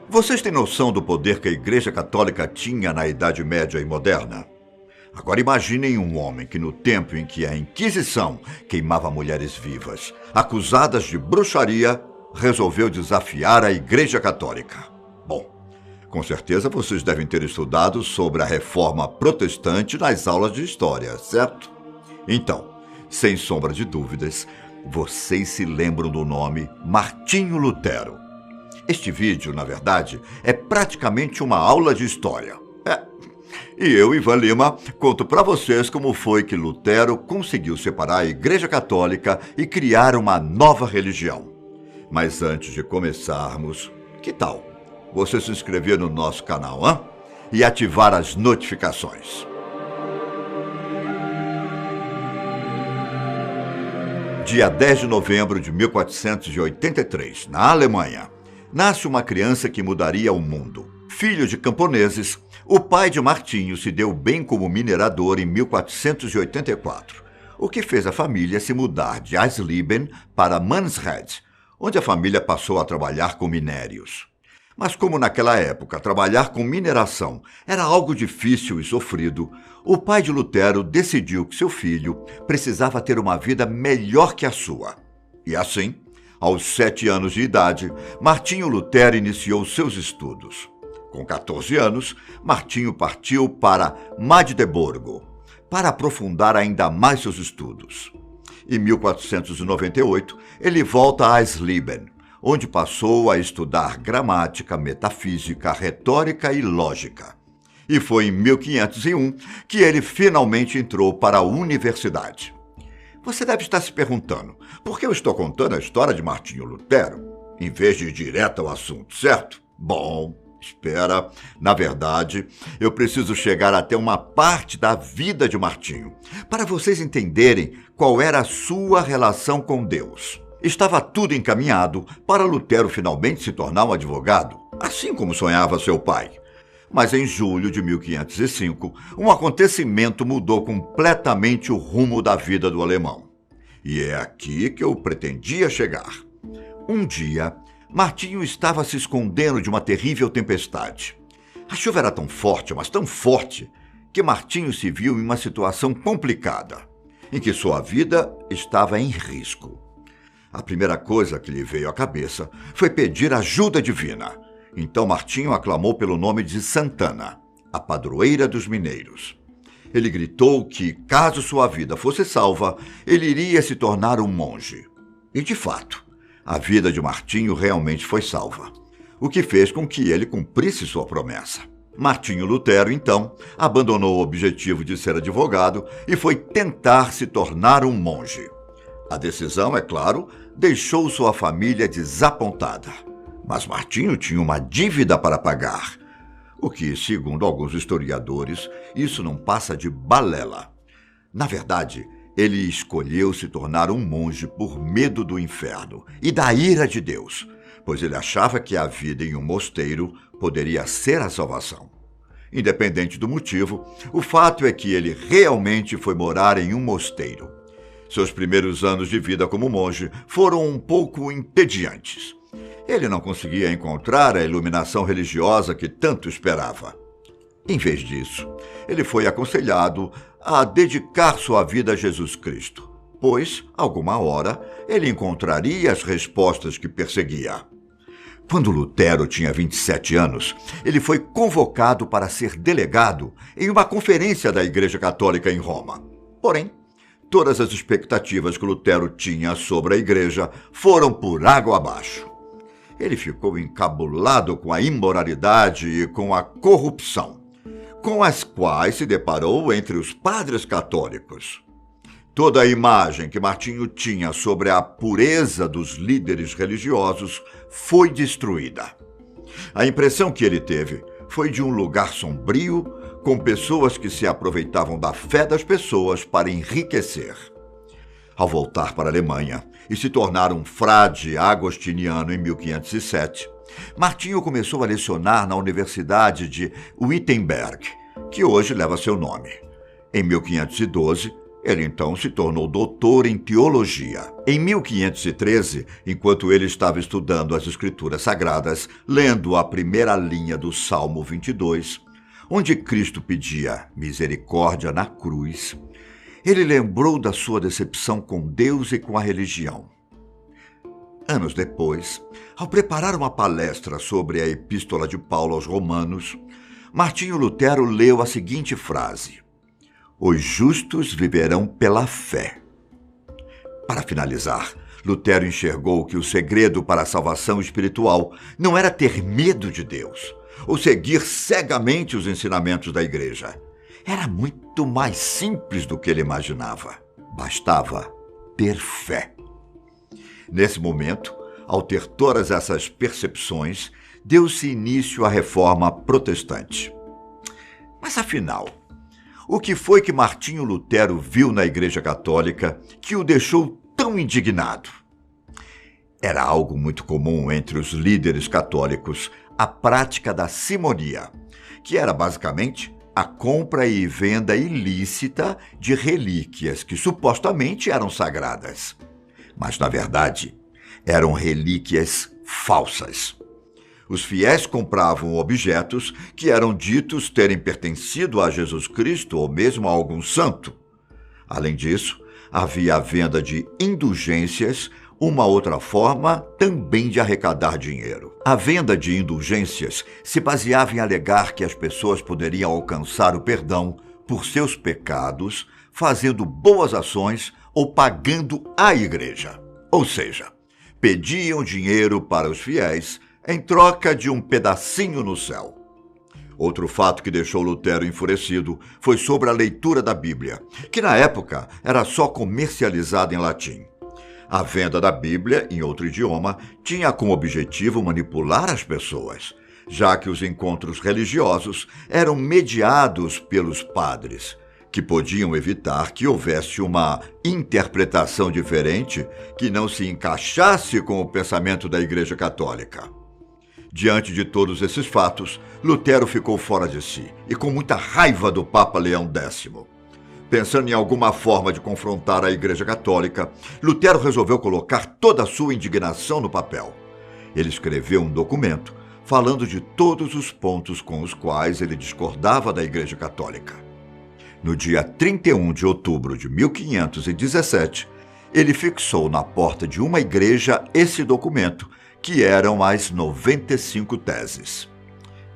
Vocês têm noção do poder que a Igreja Católica tinha na Idade Média e Moderna? Agora imaginem um homem que no tempo em que a Inquisição queimava mulheres vivas, acusadas de bruxaria, resolveu desafiar a Igreja Católica. Bom, com certeza vocês devem ter estudado sobre a Reforma Protestante nas aulas de História, certo? Então, sem sombra de dúvidas, vocês se lembram do nome Martinho Lutero. Este vídeo, na verdade, é praticamente uma aula de história. E eu, Ivan Lima, conto para vocês como foi que Lutero conseguiu separar a Igreja Católica e criar uma nova religião. Mas antes de começarmos, que tal você se inscrever no nosso canal, hein? E ativar as notificações. Dia 10 de novembro de 1483, na Alemanha, nasce uma criança que mudaria o mundo. Filho de camponeses, o pai de Martinho se deu bem como minerador em 1484, o que fez a família se mudar de Eisleben para Mansfeld, onde a família passou a trabalhar com minérios. Mas como naquela época trabalhar com mineração era algo difícil e sofrido, o pai de Lutero decidiu que seu filho precisava ter uma vida melhor que a sua. E assim, aos 7 anos de idade, Martinho Lutero iniciou seus estudos. Com 14 anos, Martinho partiu para Magdeburgo para aprofundar ainda mais seus estudos. Em 1498, ele volta a Eisleben, onde passou a estudar gramática, metafísica, retórica e lógica. E foi em 1501 que ele finalmente entrou para a universidade. Você deve estar se perguntando, por que eu estou contando a história de Martinho Lutero, em vez de ir direto ao assunto, certo? Bom, espera. Na verdade, eu preciso chegar até uma parte da vida de Martinho, para vocês entenderem qual era a sua relação com Deus. Estava tudo encaminhado para Lutero finalmente se tornar um advogado, assim como sonhava seu pai. Mas em julho de 1505, um acontecimento mudou completamente o rumo da vida do alemão. E é aqui que eu pretendia chegar. Um dia, Martinho estava se escondendo de uma terrível tempestade. A chuva era tão forte, mas tão forte, que Martinho se viu em uma situação complicada, em que sua vida estava em risco. A primeira coisa que lhe veio à cabeça foi pedir ajuda divina. Então Martinho aclamou pelo nome de Santana, a padroeira dos mineiros. Ele gritou que, caso sua vida fosse salva, ele iria se tornar um monge. E, de fato, a vida de Martinho realmente foi salva, o que fez com que ele cumprisse sua promessa. Martinho Lutero, então, abandonou o objetivo de ser advogado e foi tentar se tornar um monge. A decisão, é claro, deixou sua família desapontada. Mas Martinho tinha uma dívida para pagar, o que, segundo alguns historiadores, isso não passa de balela. Na verdade, ele escolheu se tornar um monge por medo do inferno e da ira de Deus, pois ele achava que a vida em um mosteiro poderia ser a salvação. Independente do motivo, o fato é que ele realmente foi morar em um mosteiro. Seus primeiros anos de vida como monge foram um pouco entediantes. Ele não conseguia encontrar a iluminação religiosa que tanto esperava. Em vez disso, ele foi aconselhado a dedicar sua vida a Jesus Cristo, pois, alguma hora, ele encontraria as respostas que perseguia. Quando Lutero tinha 27 anos, ele foi convocado para ser delegado em uma conferência da Igreja Católica em Roma. Porém, todas as expectativas que Lutero tinha sobre a igreja foram por água abaixo. Ele ficou encabulado com a imoralidade e com a corrupção, com as quais se deparou entre os padres católicos. Toda a imagem que Martinho tinha sobre a pureza dos líderes religiosos foi destruída. A impressão que ele teve foi de um lugar sombrio, com pessoas que se aproveitavam da fé das pessoas para enriquecer. Ao voltar para a Alemanha e se tornar um frade agostiniano em 1507, Martinho começou a lecionar na Universidade de Wittenberg, que hoje leva seu nome. Em 1512, Ele então se tornou doutor em teologia. Em 1513, enquanto ele estava estudando as Escrituras Sagradas, lendo a primeira linha do Salmo 22, onde Cristo pedia misericórdia na cruz, ele lembrou da sua decepção com Deus e com a religião. Anos depois, ao preparar uma palestra sobre a Epístola de Paulo aos Romanos, Martinho Lutero leu a seguinte frase: "Os justos viverão pela fé." Para finalizar, Lutero enxergou que o segredo para a salvação espiritual não era ter medo de Deus ou seguir cegamente os ensinamentos da igreja. Era muito mais simples do que ele imaginava. Bastava ter fé. Nesse momento, ao ter todas essas percepções, deu-se início à reforma protestante. Mas afinal, o que foi que Martinho Lutero viu na Igreja Católica que o deixou tão indignado? Era algo muito comum entre os líderes católicos a prática da simonia, que era basicamente a compra e venda ilícita de relíquias que supostamente eram sagradas. Mas, na verdade, eram relíquias falsas. Os fiéis compravam objetos que eram ditos terem pertencido a Jesus Cristo ou mesmo a algum santo. Além disso, havia a venda de indulgências, uma outra forma também de arrecadar dinheiro. A venda de indulgências se baseava em alegar que as pessoas poderiam alcançar o perdão por seus pecados fazendo boas ações ou pagando à igreja. Ou seja, pediam dinheiro para os fiéis em troca de um pedacinho no céu. Outro fato que deixou Lutero enfurecido foi sobre a leitura da Bíblia, que na época era só comercializada em latim. A venda da Bíblia, em outro idioma, tinha como objetivo manipular as pessoas, já que os encontros religiosos eram mediados pelos padres, que podiam evitar que houvesse uma interpretação diferente que não se encaixasse com o pensamento da Igreja Católica. Diante de todos esses fatos, Lutero ficou fora de si e com muita raiva do Papa Leão X. Pensando em alguma forma de confrontar a Igreja Católica, Lutero resolveu colocar toda a sua indignação no papel. Ele escreveu um documento falando de todos os pontos com os quais ele discordava da Igreja Católica. No dia 31 de outubro de 1517, ele fixou na porta de uma igreja esse documento, que eram as 95 teses.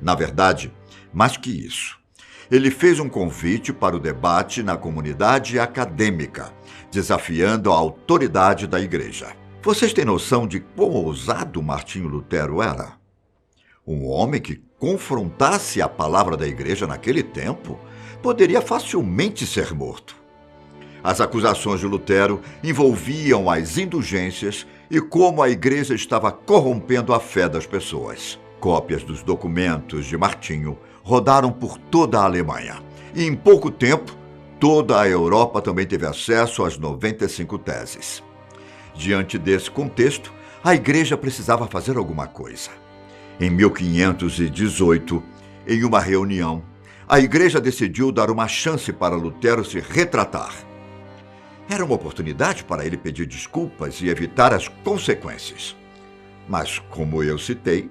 Na verdade, mais que isso, ele fez um convite para o debate na comunidade acadêmica, desafiando a autoridade da igreja. Vocês têm noção de quão ousado Martinho Lutero era? Um homem que confrontasse a palavra da igreja naquele tempo poderia facilmente ser morto. As acusações de Lutero envolviam as indulgências e como a igreja estava corrompendo a fé das pessoas. Cópias dos documentos de Martinho rodaram por toda a Alemanha. E em pouco tempo, toda a Europa também teve acesso às 95 teses. Diante desse contexto, a igreja precisava fazer alguma coisa. Em 1518, em uma reunião, a igreja decidiu dar uma chance para Lutero se retratar. Era uma oportunidade para ele pedir desculpas e evitar as consequências. Mas, como eu citei,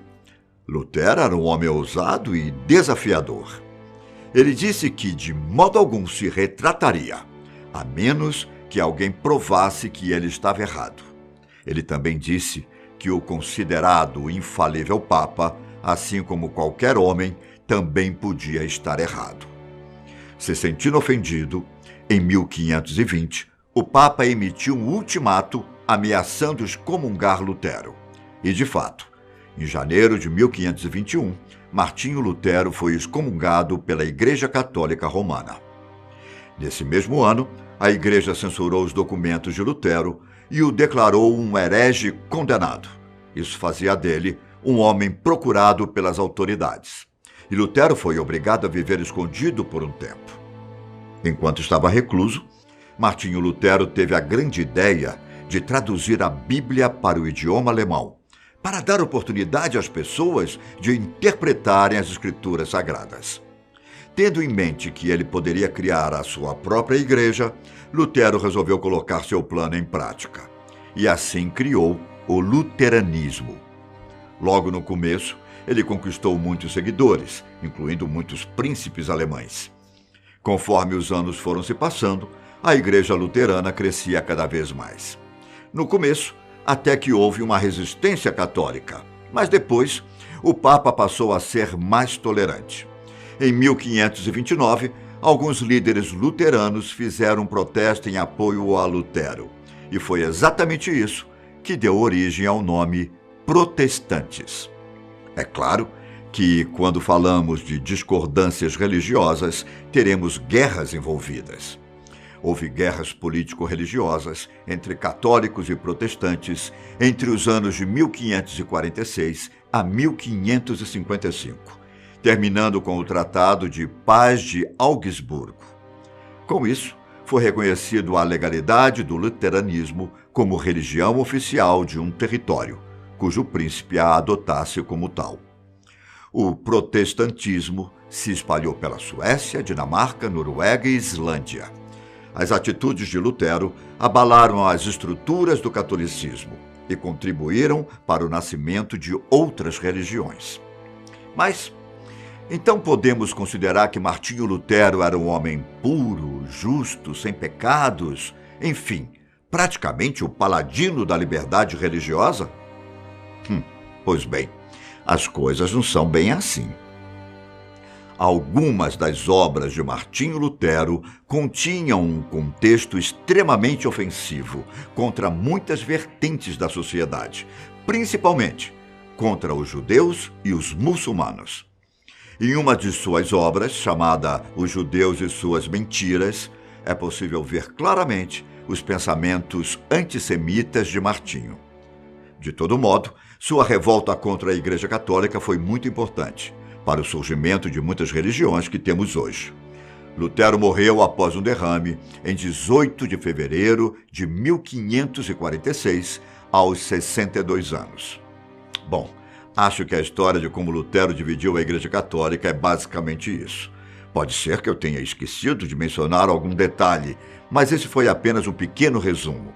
Lutero era um homem ousado e desafiador. Ele disse que de modo algum se retrataria, a menos que alguém provasse que ele estava errado. Ele também disse que o considerado infalível Papa, assim como qualquer homem, também podia estar errado. Se sentindo ofendido, em 1520, o Papa emitiu um ultimato ameaçando excomungar Lutero. E, de fato, em janeiro de 1521, Martinho Lutero foi excomungado pela Igreja Católica Romana. Nesse mesmo ano, a Igreja censurou os documentos de Lutero e o declarou um herege condenado. Isso fazia dele um homem procurado pelas autoridades. E Lutero foi obrigado a viver escondido por um tempo. Enquanto estava recluso, Martinho Lutero teve a grande ideia de traduzir a Bíblia para o idioma alemão, para dar oportunidade às pessoas de interpretarem as Escrituras Sagradas. Tendo em mente que ele poderia criar a sua própria igreja, Lutero resolveu colocar seu plano em prática. E assim criou o luteranismo. Logo no começo, ele conquistou muitos seguidores, incluindo muitos príncipes alemães. Conforme os anos foram se passando, a igreja luterana crescia cada vez mais. No começo, até que houve uma resistência católica, mas depois o Papa passou a ser mais tolerante. Em 1529, alguns líderes luteranos fizeram um protesto em apoio a Lutero, e foi exatamente isso que deu origem ao nome protestantes. É claro que, quando falamos de discordâncias religiosas, teremos guerras envolvidas. Houve guerras político-religiosas entre católicos e protestantes entre os anos de 1546 a 1555, terminando com o Tratado de Paz de Augsburgo. Com isso, foi reconhecido a legalidade do luteranismo como religião oficial de um território, cujo príncipe a adotasse como tal. O protestantismo se espalhou pela Suécia, Dinamarca, Noruega e Islândia. As atitudes de Lutero abalaram as estruturas do catolicismo e contribuíram para o nascimento de outras religiões. Mas, então podemos considerar que Martinho Lutero era um homem puro, justo, sem pecados, enfim, praticamente o paladino da liberdade religiosa? Pois bem, as coisas não são bem assim. Algumas das obras de Martinho Lutero continham um contexto extremamente ofensivo contra muitas vertentes da sociedade, principalmente contra os judeus e os muçulmanos. Em uma de suas obras, chamada Os Judeus e Suas Mentiras, é possível ver claramente os pensamentos antissemitas de Martinho. De todo modo, sua revolta contra a Igreja Católica foi muito importante para o surgimento de muitas religiões que temos hoje. Lutero morreu após um derrame em 18 de fevereiro de 1546, aos 62 anos. Bom, acho que a história de como Lutero dividiu a Igreja Católica é basicamente isso. Pode ser que eu tenha esquecido de mencionar algum detalhe, mas esse foi apenas um pequeno resumo.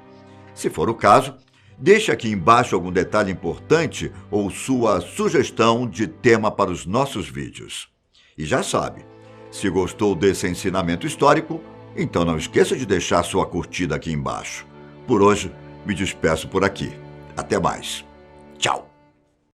Se for o caso, deixe aqui embaixo algum detalhe importante ou sua sugestão de tema para os nossos vídeos. E já sabe, se gostou desse ensinamento histórico, então não esqueça de deixar sua curtida aqui embaixo. Por hoje, me despeço por aqui. Até mais. Tchau!